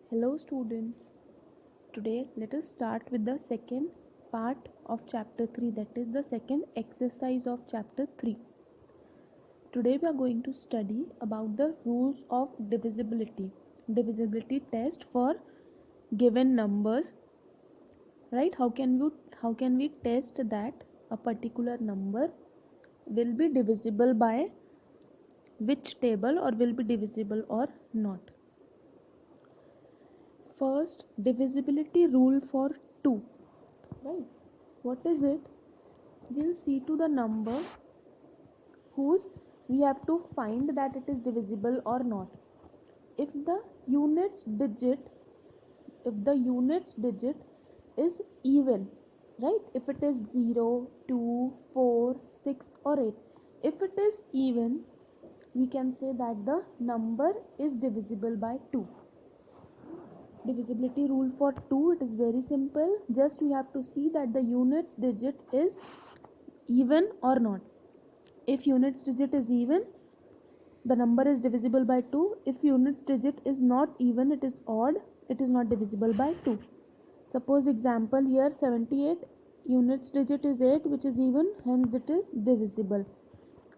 Hello students. Today let us start with the second part of chapter 3, that is the second exercise of chapter 3. Today we are going to study about the rules of divisibility. Divisibility test for given numbers. Right? How can we test that a particular number will be divisible by which table or will be divisible or not? First, divisibility rule for 2. Right? What is it? We'll see to the number whose we have to find that it is divisible or not. If the units digit is even, right? If it is 0, 2, 4, 6 or 8, if it is even, we can say that the number is divisible by 2. Divisibility rule for 2, it is very simple. Just we have to see that the units digit is even or not. If units digit is even, the number is divisible by 2. If units digit is not even, it is odd, it is not divisible by 2. Suppose example here 78, units digit is 8, which is even, hence it is divisible.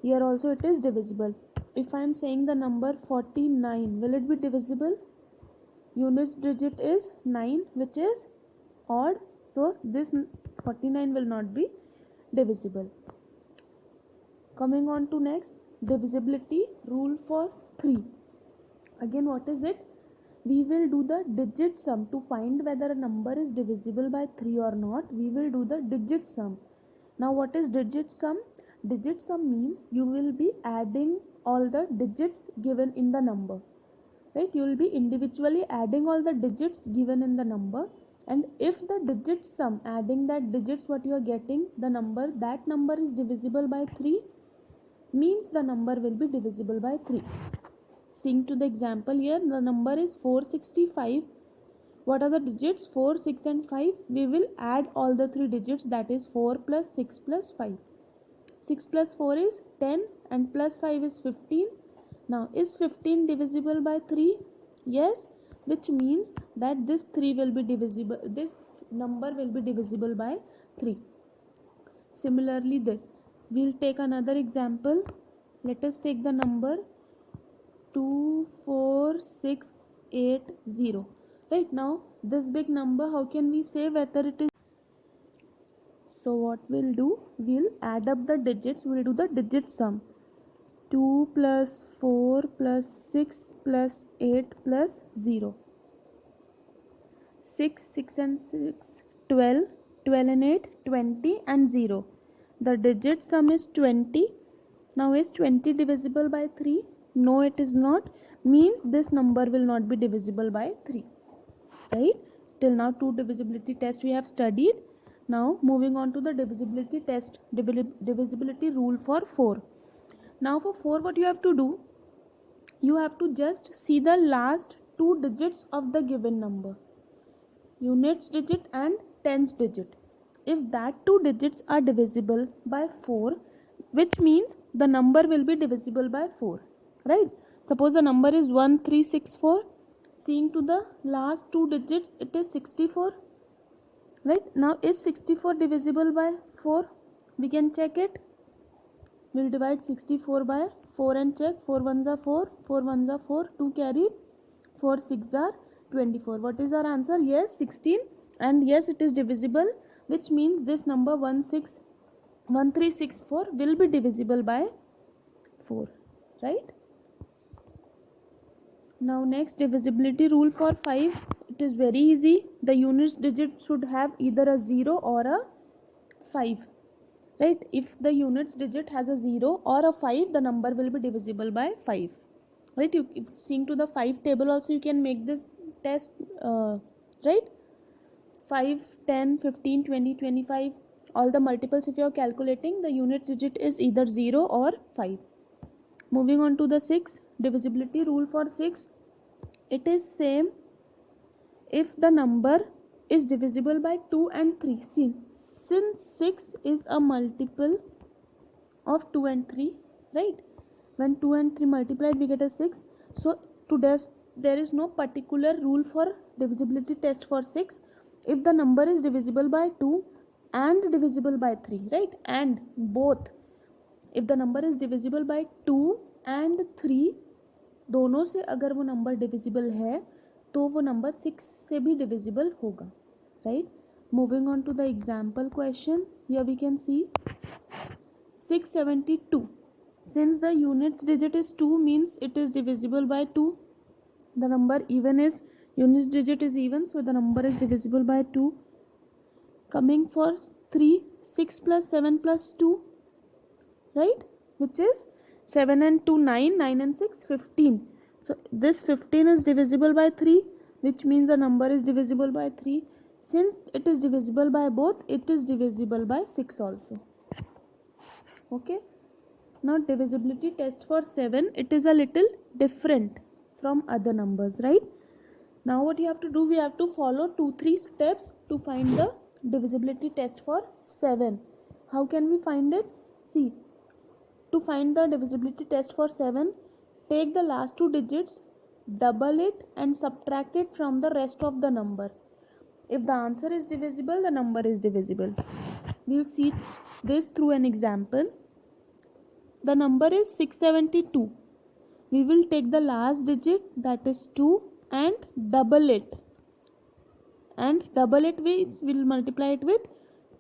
Here also it is divisible. If I am saying the number 49, will it be divisible? Units digit is 9, which is odd, so this 49 will not be divisible. Coming on to next, divisibility rule for 3. Again, what is it? We will do the digit sum to find whether a number is divisible by 3 or not. We will do the digit sum. Now what is digit sum? Digit sum means you will be adding all the digits given in the number. Right? You will be individually adding all the digits given in the number, and if the digit sum, adding that digits what you are getting, the number, that number is divisible by 3, means the number will be divisible by 3. Seeing to the example here, the number is 465. What are the digits? 4, 6 and 5. We will add all the 3 digits, that is 4 plus 6 plus 5. 6 plus 4 is 10 and plus 5 is 15. Now, is 15 divisible by 3? Yes, which means that this 3 will be divisible, this number will be divisible by 3. Similarly, this. We'll take another example. Let us take the number 24680. Right now, this big number, how can we say whether it is? So what we'll do? We'll add up the digits. We'll do the digit sum. 2 plus 4 plus 6 plus 8 plus 0. 6 and 6, 12, 12 and 8, 20 and 0. The digit sum is 20. Now is 20 divisible by 3? No, it is not. Means this number will not be divisible by 3. Right? Till now 2 divisibility test we have studied. Now moving on to the divisibility test, divisibility rule for 4. Now for 4, what you have to do? You have to just see the last 2 digits of the given number. Units digit and tens digit. If that 2 digits are divisible by 4, which means the number will be divisible by 4. Right? Suppose the number is 1364. Seeing to the last 2 digits, it is 64. Right? Now is 64 divisible by 4? We can check it. We'll divide 64 by 4 and check. 4 ones are 4, 4 ones are 4, 2 carried, 4 6 are 24. What is our answer? Yes, 16. And yes, it is divisible, which means this number 1364 will be divisible by 4. Right? Now next, divisibility rule for 5. It is very easy. The units digit should have either a 0 or a 5. Right? If the units digit has a 0 or a 5, the number will be divisible by 5. Right? If seeing to the 5 table also, you can make this test. Right? 5, 10, 15, 20, 25. All the multiples, if you are calculating, the unit digit is either 0 or 5. Moving on to the 6. Divisibility rule for 6. It is same if the number is divisible by 2 and 3. See, since 6 is a multiple of 2 and 3, right? When 2 and 3 multiplied, we get a 6. So to there is no particular rule for divisibility test for 6. If the number is divisible by 2 and divisible by 3, right, and both, if the number is divisible by 2 and 3, दोनों से अगर वो number divisible है तो वो number 6 से भी divisible होगा, right. Moving on to the example question, here we can see 672. Since the units digit is 2 means it is divisible by 2. The number even is, units digit is even, so the number is divisible by 2. Coming for 3, 6 plus 7 plus 2, right, which is 7 and 2 9, 9 and 6 15. So this 15 is divisible by 3, which means the number is divisible by 3. Since it is divisible by both, it is divisible by 6 also. Okay. Now divisibility test for 7, it is a little different from other numbers, right? Now what you have to do, we have to follow 2-3 steps to find the divisibility test for 7. How can we find it? See, to find the divisibility test for 7, take the last 2 digits, double it and subtract it from the rest of the number. If the answer is divisible, the number is divisible. We will see this through an example. The number is 672. We will take the last digit, that is 2, and double it. And double it, we will multiply it with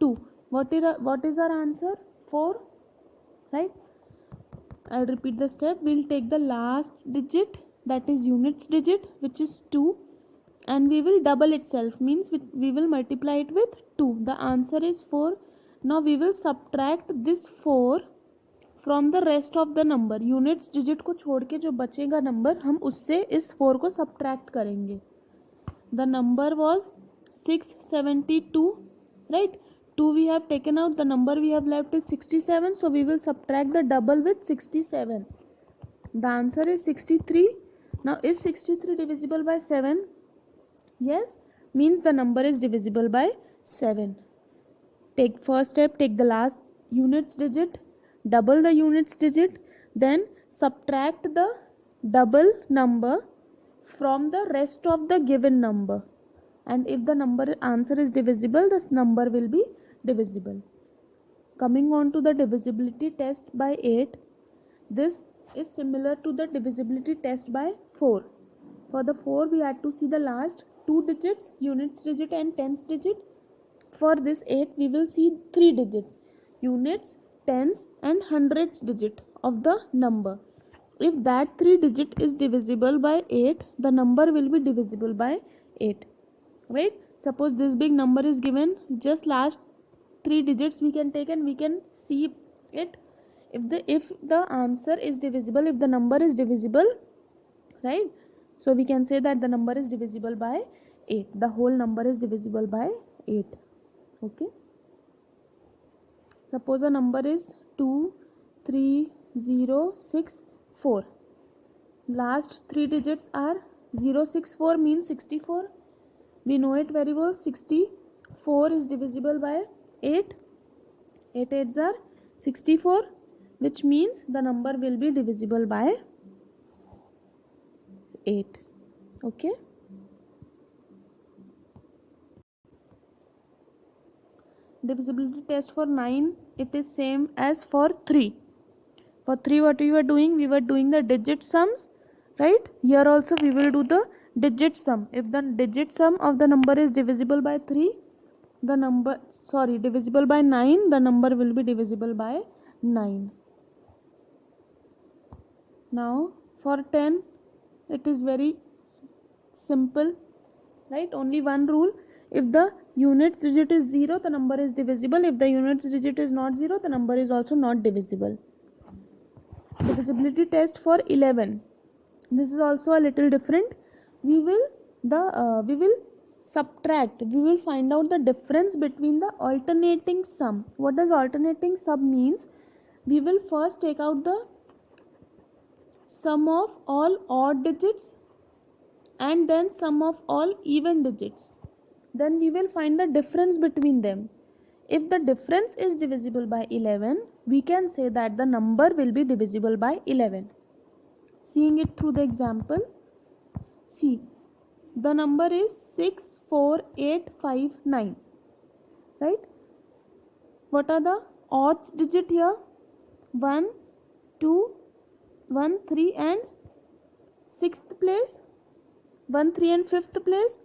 2. What is our answer? 4, right? I'll repeat the step. We'll take the last digit, that is units digit, which is 2, and we will double itself, means we will multiply it with 2. The answer is 4. Now we will subtract this 4 from the rest of the number. Units digit को छोड़ के जो बचेगा number, हम उससे इस 4 को subtract करेंगे. The number was 672, right? 2 we have taken out, the number we have left is 67, so we will subtract the double with 67. The answer is 63. Now is 63 divisible by 7? Yes, means the number is divisible by 7. Take first step, take the last units digit, double the units digit, then subtract the double number from the rest of the given number, and if the number answer is divisible, this number will be divisible. Coming on to the divisibility test by 8, this is similar to the divisibility test by 4. For the 4, we had to see the last 2 digits, units digit and tens digit. For this 8, we will see 3 digits, units, tens and hundreds digit of the number. If that 3 digit is divisible by 8, the number will be divisible by 8, right? Suppose this big number is given, just last 3 digits we can take and we can see it. If the answer is divisible, if the number is divisible, right, so we can say that the number is divisible by 8. The whole number is divisible by 8. Okay. Suppose a number is 2, 3, 0, 6, 4. Last 3 digits are 064, means 64. We know it very well. 64 is divisible by 8. 8 8s are 64, which means the number will be divisible by 8. Okay. Divisibility test for 9, it is same as for 3. For 3, what we were doing? We were doing the digit sums, right? Here also we will do the digit sum. If the digit sum of the number is divisible by 3, divisible by 9, the number will be divisible by 9. Now for 10, it is very simple, right? Only one rule. If the units digit is 0, the number is divisible. If the units digit is not 0, the number is also not divisible. Divisibility test for 11. This is also a little different. We will subtract. We will find out the difference between the alternating sum. What does alternating sum means? We will first take out the sum of all odd digits and then sum of all even digits. Then we will find the difference between them. If the difference is divisible by 11, we can say that the number will be divisible by 11. Seeing it through the example, see, the number is 64859, right? What are the odds digit here? 1, 2, 1, 3 and 6th place, 1, 3 and 5th place,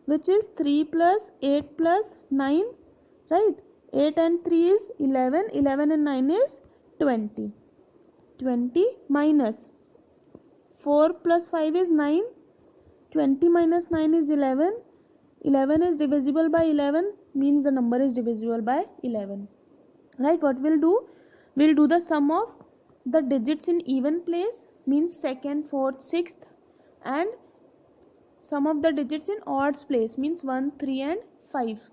which is 3 plus 8 plus 9, right? 8 and 3 is 11, 11 and 9 is 20. 20 minus 4 plus 5 is 9, 20 minus 9 is 11, 11 is divisible by 11, means the number is divisible by 11, right? What we'll do? We'll do the sum of the digits in even place, means 2nd, 4th, 6th, and sum of the digits in odds place, means 1, 3 and 5.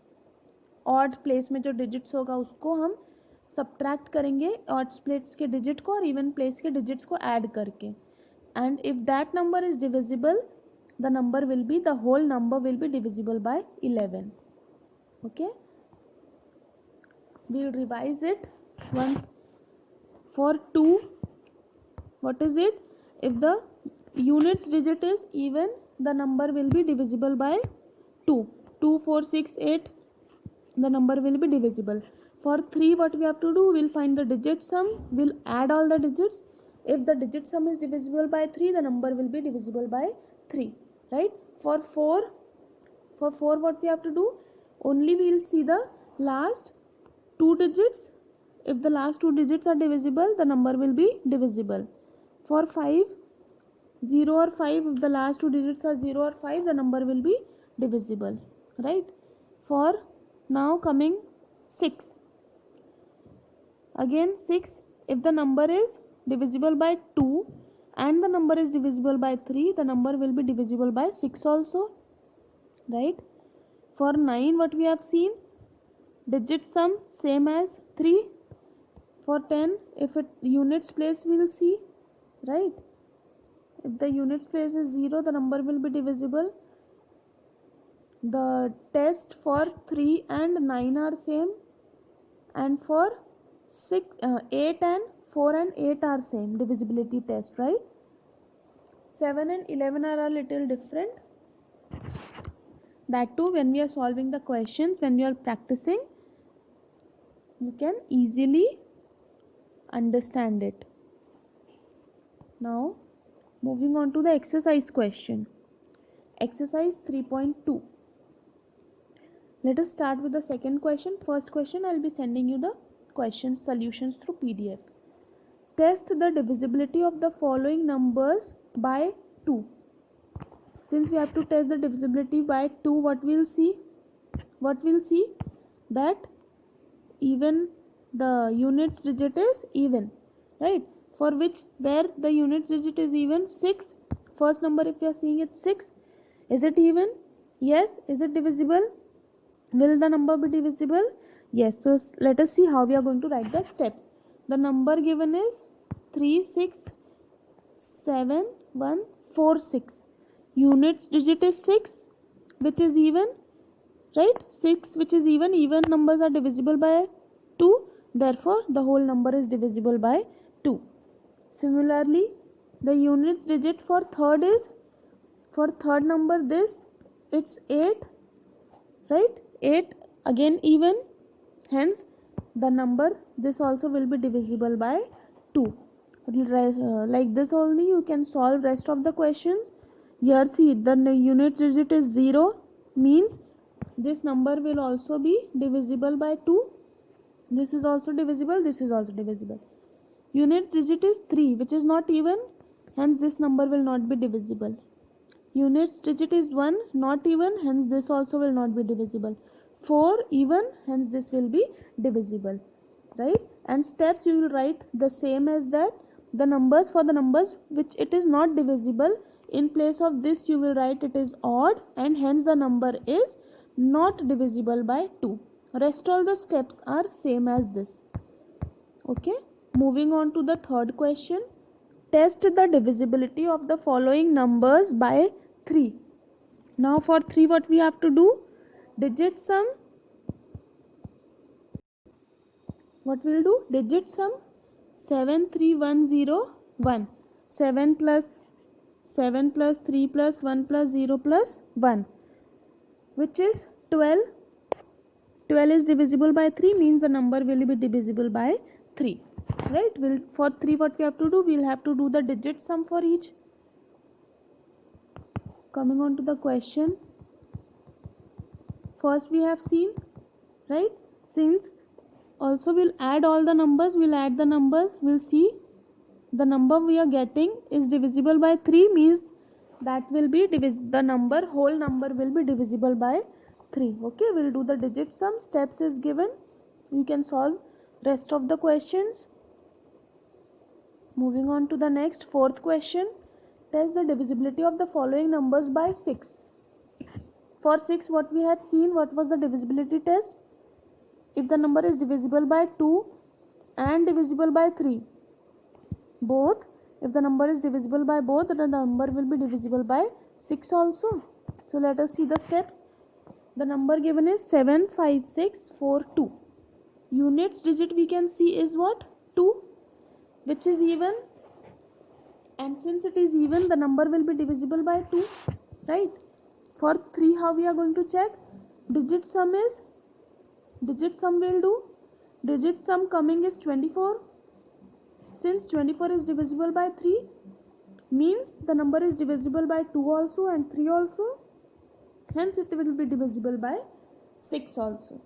Odd place में जो digits होगा उसको हम subtract करेंगे odds place के digit को और even place के डिजिट्स को ऐड करके, and if that number is divisible the number will be the whole number will be divisible by 11. Okay, we'll revise it once. For 2, what is it? If the units digit is even, the number will be divisible by 2. 2, 4, 6, 8, the number will be divisible. For 3, what we have to do? We'll find the digit sum, we'll add all the digits. If the digit sum is divisible by 3, the number will be divisible by 3, right? For 4, what we have to do? Only we will see the last 2 digits. If the last 2 digits are divisible, the number will be divisible. For 5, 0 or 5, if the last 2 digits are 0 or 5, the number will be divisible, right? For now coming 6, again 6, if the number is divisible by 2 and the number is divisible by 3, the number will be divisible by 6 also, right? For 9, what we have seen? Digit sum same as 3. For 10, if it units place we will see, right? If the units place is 0, the number will be divisible. The test for 3 and 9 are same, and for 8 and 4 and 8 are same divisibility test, right? 7 and 11 are a little different. That too, when we are solving the questions, when we are practicing, you can easily understand it. Now moving on to the exercise question. Exercise 3.2. Let us start with the second question. First question, I will be sending you the question solutions through PDF. Test the divisibility of the following numbers by 2. Since we have to test the divisibility by 2, what we will see? What we will see? That even the units digit is even, right? For which, where the units digit is even, 6. First number, if we are seeing it 6, is it even? Yes. Is it divisible? Will the number be divisible? Yes. So let us see how we are going to write the steps. The number given is 3, 6, 7, 1, 4, 6. Units digit is 6, which is even, right? 6 which is even. Even numbers are divisible by 2. Therefore, the whole number is divisible by 2. Similarly, the units digit for third is, for third number this, it's 8, right? 8 again even, hence the number this also will be divisible by 2. Like this only you can solve rest of the questions. Here see, the unit digit is 0, means this number will also be divisible by 2. This is also divisible, this is also divisible. Unit digit is 3, which is not even, hence this number will not be divisible. Unit digit is 1, not even, hence this also will not be divisible. 4 even, hence this will be divisible, right? And steps you will write the same as that. The numbers, for the numbers which it is not divisible, in place of this you will write it is odd, and hence the number is not divisible by 2. Rest all the steps are same as this. Okay, moving on to the third question. Test the divisibility of the following numbers by 3. Now for 3, what we have to do? Digit sum. What we will do? Digit sum 73101. 7 plus 7 plus 3 plus 1 plus 0 plus 1, which is 12. 12 is divisible by 3, means the number will be divisible by 3, right? For 3 what we have to do, we'll have to do the digit sum for each. Coming on to the question, first we have seen, right, since also we'll add all the numbers, we'll see the number we are getting is divisible by 3, means that will be the whole number will be divisible by 3. Okay, we'll do the digit sum. Steps is given, you can solve rest of the questions. Moving on to the next, fourth question. Test the divisibility of the following numbers by 6. For 6 what we had seen, what was the divisibility test? If the number is divisible by 2 and divisible by 3, both, if the number is divisible by both, then the number will be divisible by 6 also. So let us see the steps. The number given is 75642. Units digit we can see is what? 2, which is even, and since it is even, the number will be divisible by 2, right? For 3 how we are going to check? Digit sum will do. Digit sum coming is 24. Since 24 is divisible by 3, means the number is divisible by 2 also and 3 also. Hence it will be divisible by 6 also,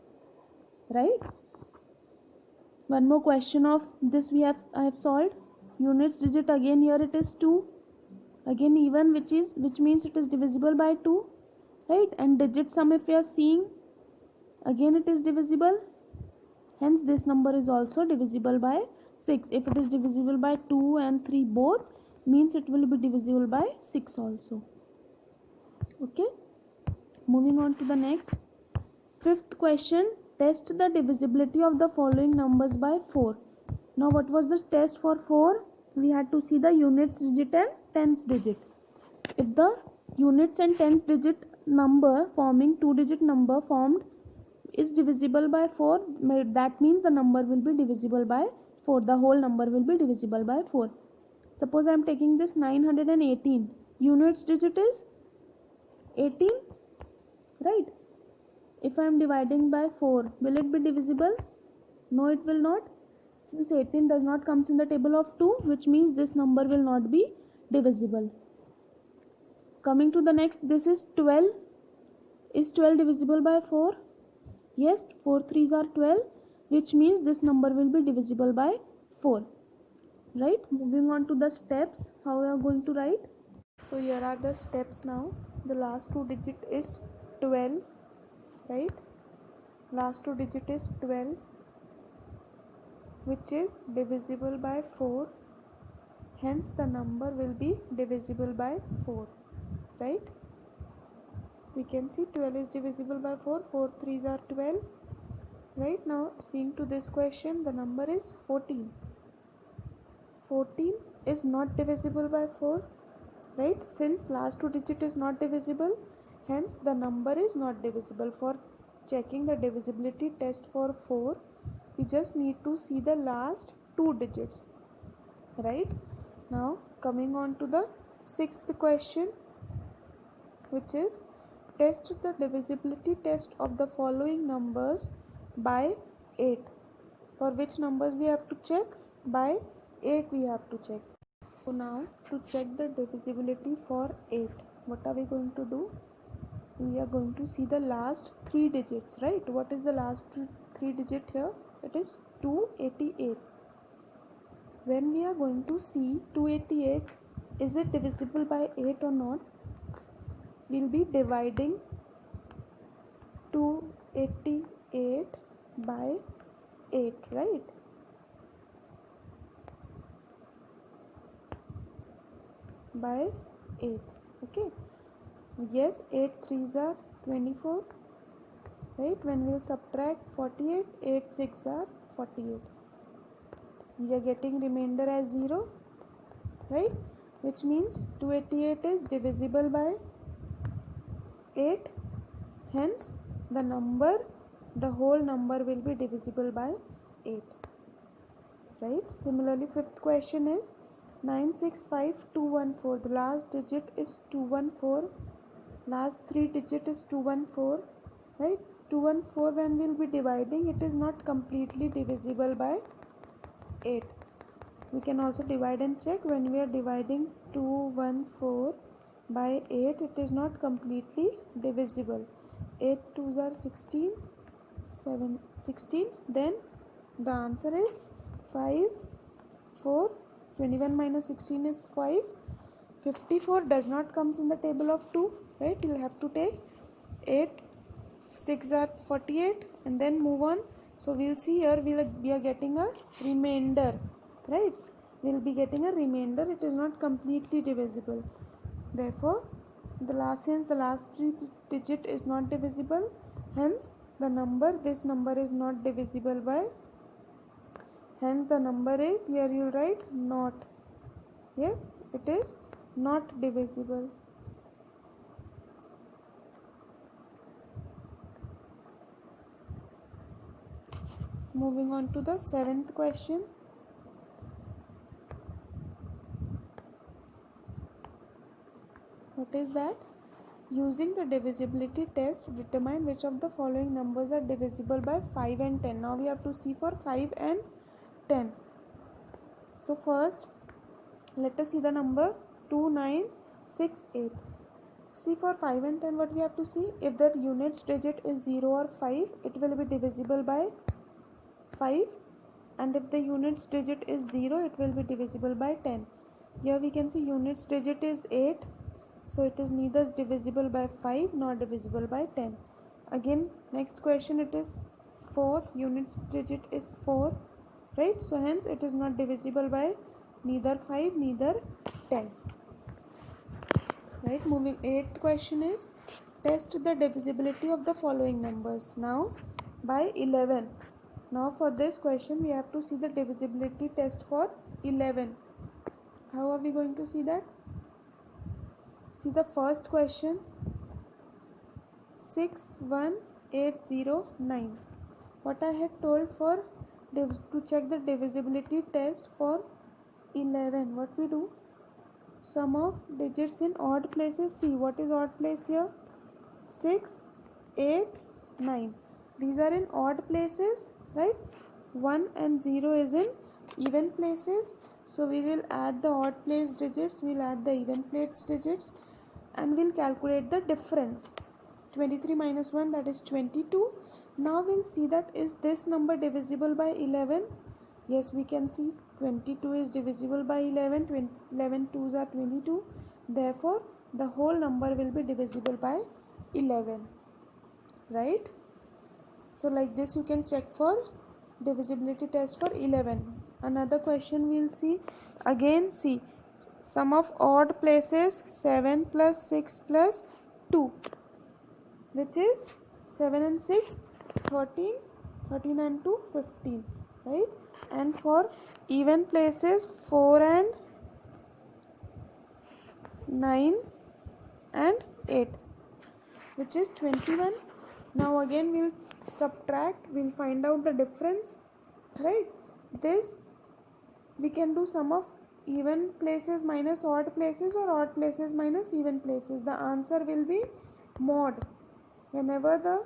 right? One more question of this I have solved. Units digit, again here it is 2. Again even, which means it is divisible by 2, right? And digit sum if we are seeing, again it is divisible. Hence this number is also divisible by 6. If it is divisible by 2 and 3 both, means it will be divisible by 6 also. Okay. Moving on to the next. Fifth question. Test the divisibility of the following numbers by 4. Now what was the test for 4? We had to see the units digit and tens digit. If the units and tens digit number forming 2-digit number formed is divisible by 4, that means the number will be divisible by 4. The whole number will be divisible by 4. Suppose I am taking this 918. Units digit is 18, right? If I am dividing by 4, will it be divisible? No, it will not. Since 18 does not comes in the table of 2, which means this number will not be divisible. Coming to the next, this is 12. Is 12 divisible by 4? Yes, 4 3s are 12, which means this number will be divisible by 4. Right? Moving on to the steps, how we are going to write. So here are the steps now. The last 2 digit is 12, right? Last 2 digit is 12, which is divisible by 4. Hence the number will be divisible by 4, right? We can see 12 is divisible by 4. 4 3s are 12. Right now, seeing to this question, the number is 14. 14 is not divisible by 4, right? Since last 2 digit is not divisible, hence the number is not divisible. For checking the divisibility test for 4, we just need to see the last 2 digits, right? Now coming on to the 6th question, which is test the divisibility test of the following numbers by 8. For which numbers we have to check? By 8 we have to check. So now to check the divisibility for 8, what are we going to do? We are going to see the last 3 digits, right? What is the last 3 digit here? It is 288. When we are going to see 288, is it divisible by 8 or not? We'll be dividing 288 by 8, right? By 8, okay? Yes, 8 3s are 24, right? When we subtract 48, 8 6 are 48. We are getting remainder as 0, right? Which means 288 is divisible by 8. Hence the whole number will be divisible by 8, right? Similarly, 5th question is 965214. The last digit is 214. Last three digit is 214. Right? 214 when we'll be dividing, it is not completely divisible by 8. We can also divide and check. When we are dividing 214 by 8, it is not completely divisible. 8 2s are 16, 16. Then the answer is 5 4. 21 minus 16 is 5. 54 does not comes in the table of 2, right? You'll have to take 8 6 are 48 and then move on. So we'll see here we are getting a remainder, right? We'll be getting a remainder. It is not completely divisible. Therefore, the last three digit is not divisible. Hence, this number is not divisible by. Hence, the number is, here you'll write not. Yes, it is not divisible. Moving on to the 7th question. What is that? Using the divisibility test, determine which of the following numbers are divisible by 5 and 10. Now we have to see for 5 and 10. So first, let us see the number 2968. See, for 5 and 10 what we have to see? If that units digit is 0 or 5, it will be divisible by 5, and if the units digit is 0, it will be divisible by 10. Here we can see units digit is 8, so it is neither divisible by 5 nor divisible by 10. Again, next question, it is 4, units digit is 4, right? So hence it is not divisible by neither 5 neither 10. Right, moving 8th question is test the divisibility of the following numbers. Now by 11. Now for this question we have to see the divisibility test for 11. How are we going to see that? See the first question, 61809. What I had told for to check the divisibility test for 11, what we do? Sum of digits in odd places. See, what is odd place here? 6, 8, 9. These are in odd places, right? 1 and 0 is in even places. So we will add the odd place digits, we'll add the even place digits, and we'll calculate the difference. 23 minus 1, that is 22. Now we'll see that is this number divisible by 11? Yes, we can see 22 is divisible by 11. 11 2s are 22. Therefore, the whole number will be divisible by 11. Right? So like this you can check for divisibility test for 11. Another question we'll see. Again, see, sum of odd places, 7 plus 6 plus 2, which is 7 and 6, 13, 13 and 2, 15, right? And for even places, 4 and 9 and 8, which is 21. Now again we'll subtract, we'll find out the difference, right? This we can do sum of even places minus odd places or odd places minus even places. The answer will be mod. Whenever the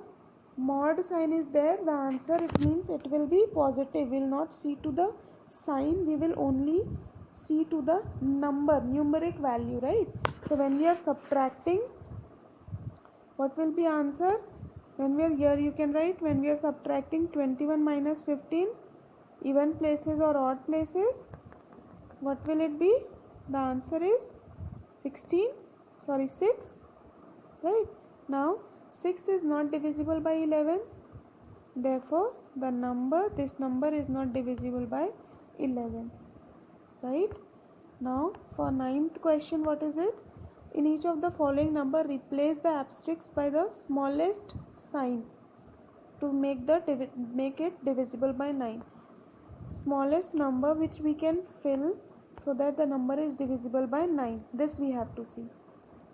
mod sign is there, the answer, it means it will be positive. We will not see to the sign, we will only see to the number, numeric value, right? So when we are subtracting, what will be answer? When we are here, you can write, when we are subtracting 21 minus 15, even places or odd places, what will it be? The answer is 6, right? Now 6 is not divisible by 11, therefore this number is not divisible by 11, right? Now for 9th question, what is it? In each of the following number, replace the asterisk by the smallest sign to make it divisible by 9. Smallest number which we can fill so that the number is divisible by 9. This we have to see.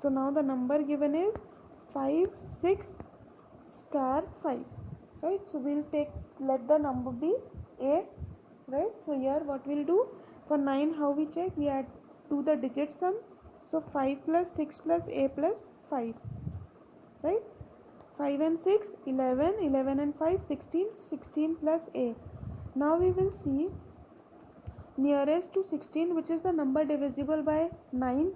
So now the number given is 5 6 star 5, right? So we'll let the number be a, right? So here what we'll do, For 9, how we check? We add to the digit sum. So 5 plus 6 plus a plus 5, right? 5 and 6, 11, 11 and 5, 16, 16 plus a. Now we will see nearest to 16, which is the number divisible by 9.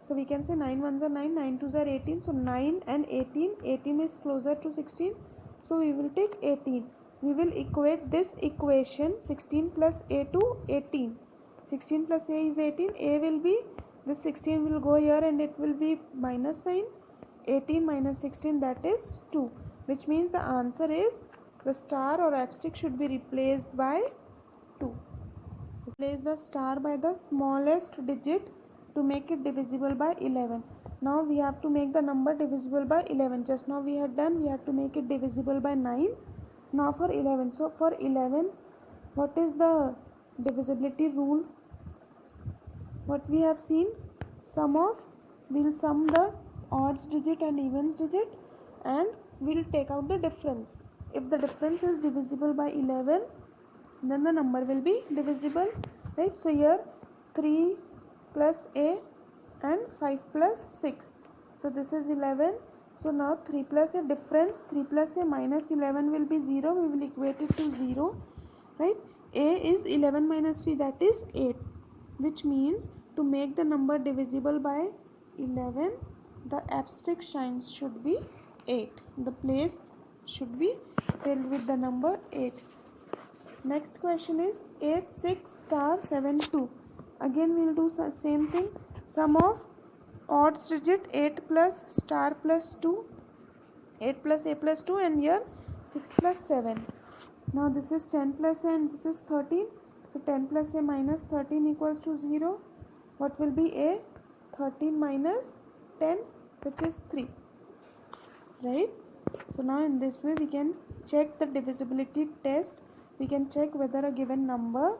So we can say 9 ones are 9, 9 twos are 18. So 9 and 18, 18 is closer to 16. So we will take 18. We will equate this equation 16 plus a to 18. 16 plus a is 18. A will be, this 16 will go here and it will be minus sign. 18 minus 16, that is 2. Which means the answer is, the star or asterisk should be replaced by 2. Replace the star by the smallest digit to make it divisible by 11. Now we have to make the number divisible by 11. Just now we had done, we had to make it divisible by 9. Now for 11. So for 11, what is the divisibility rule? What we have seen? We'll sum the odds digit and evens digit and we'll take out the difference. If the difference is divisible by 11, then the number will be divisible, right? So here 3 plus a and 5 plus 6. So this is 11. So now 3 plus a difference, 3 plus a minus 11 will be 0. We will equate it to 0, right? A is 11 minus 3, that is 8. Which means to make the number divisible by 11, the asterisk signs should be 8. The place should be filled with the number 8. Next question is 8 6 star 7 2. Again we will do the same thing. Sum of odds digit 8 plus star plus 2, 8 plus a plus 2, and here 6 plus 7. Now this is 10 plus a and this is 13. So 10 plus a minus 13 equals to 0. What will be a? 13 minus 10, which is 3, right? So now in this way we can check the divisibility test. We can check whether a given number,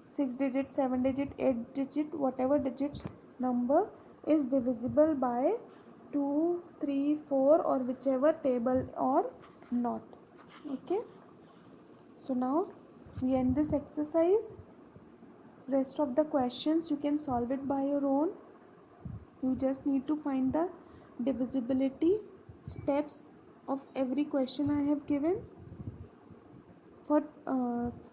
6 digit, 7 digit, 8 digit, whatever digits number is divisible by 2, 3, 4 or whichever table or not. Okay. So now we end this exercise. Rest of the questions you can solve it by your own. You just need to find the divisibility steps of every question I have given.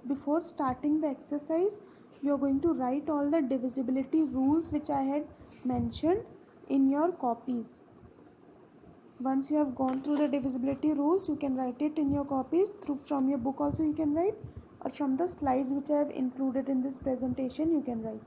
Before starting the exercise, you are going to write all the divisibility rules which I had mentioned in your copies. Once you have gone through the divisibility rules, you can write it in your copies. From your book also you can write, or from the slides which I have included in this presentation you can write.